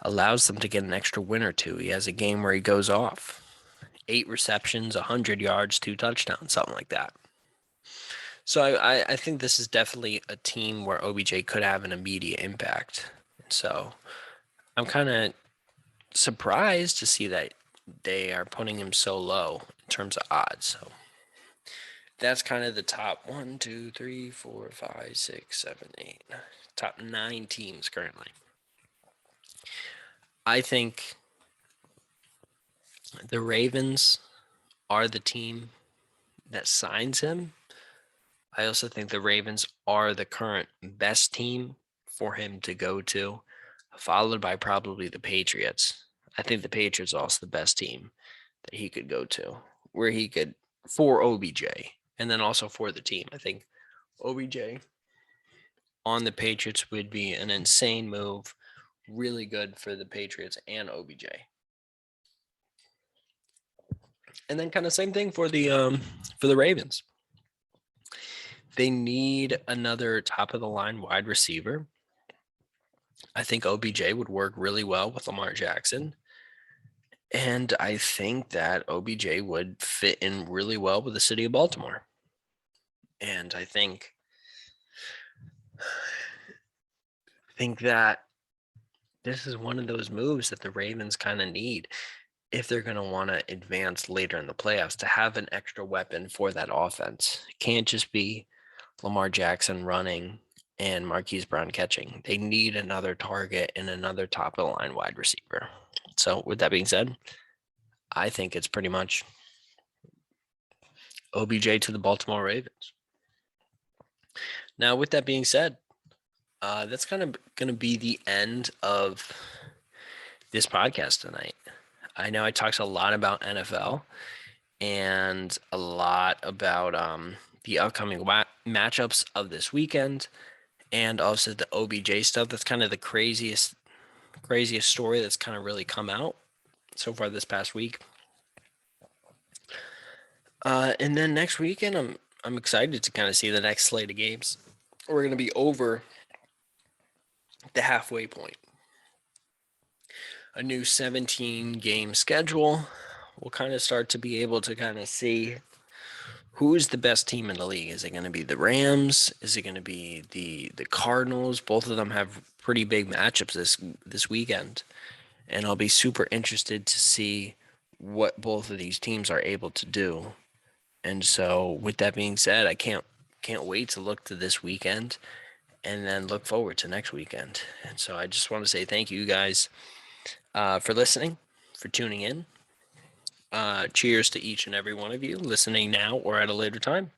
allows them to get an extra win or two. He has a game where he goes off. 8 receptions, 100 yards, 2 touchdowns, something like that. So I think this is definitely a team where OBJ could have an immediate impact. So I'm kind of surprised to see that they are putting him so low in terms of odds. So that's kind of the top 1, 2, 3, 4, 5, 6, 7, 8, top 9 teams currently. I think the Ravens are the team that signs him. I also think the Ravens are the current best team for him to go to, followed by probably the Patriots. I think the Patriots are also the best team that he could go to, where he could, for OBJ, and then also for the team. I think OBJ on the Patriots would be an insane move, really good for the Patriots and OBJ. And then kind of same thing for the Ravens. They need another top of the line wide receiver. I think OBJ would work really well with Lamar Jackson. And I think that OBJ would fit in really well with the city of Baltimore. And I think that this is one of those moves that the Ravens kind of need if they're going to want to advance later in the playoffs, to have an extra weapon for that offense. It can't just be Lamar Jackson running and Marquise Brown catching. They need another target and another top of the line wide receiver. So with that being said, I think it's pretty much OBJ to the Baltimore Ravens. Now, with that being said, that's kind of going to be the end of this podcast tonight. I know I talked a lot about NFL and a lot about the upcoming matchups of this weekend, and also the OBJ stuff. That's kind of the craziest story that's kind of really come out so far this past week. And then next weekend, I'm excited to kind of see the next slate of games. We're going to be over the halfway point. A new 17 game schedule. We'll kind of start to be able to kind of see who's the best team in the league. Is it going to be the Rams? Is it going to be the Cardinals? Both of them have pretty big matchups this weekend, and I'll be super interested to see what both of these teams are able to do. And so, with that being said, I can't wait to look to this weekend and then look forward to next weekend. And so, I just want to say thank you guys for listening, for tuning in. Cheers to each and every one of you listening now or at a later time.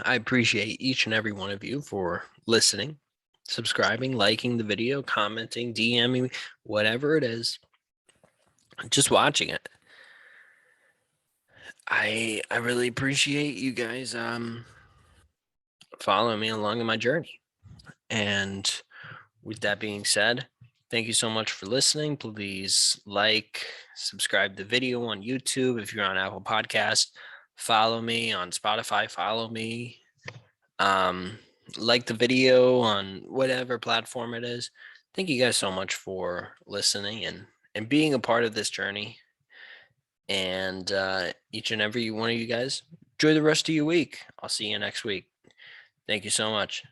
I appreciate each and every one of you for listening, subscribing, liking the video, commenting, DMing, whatever it is, just watching it. I really appreciate you guys following me along in my journey. And with that being said, thank you so much for listening. Please like, subscribe the video on YouTube. If you're on Apple Podcast, follow me on Spotify, follow me. Like the video on whatever platform it is. Thank you guys so much for listening and being a part of this journey. And each and every one of you guys, enjoy the rest of your week. I'll see you next week. Thank you so much.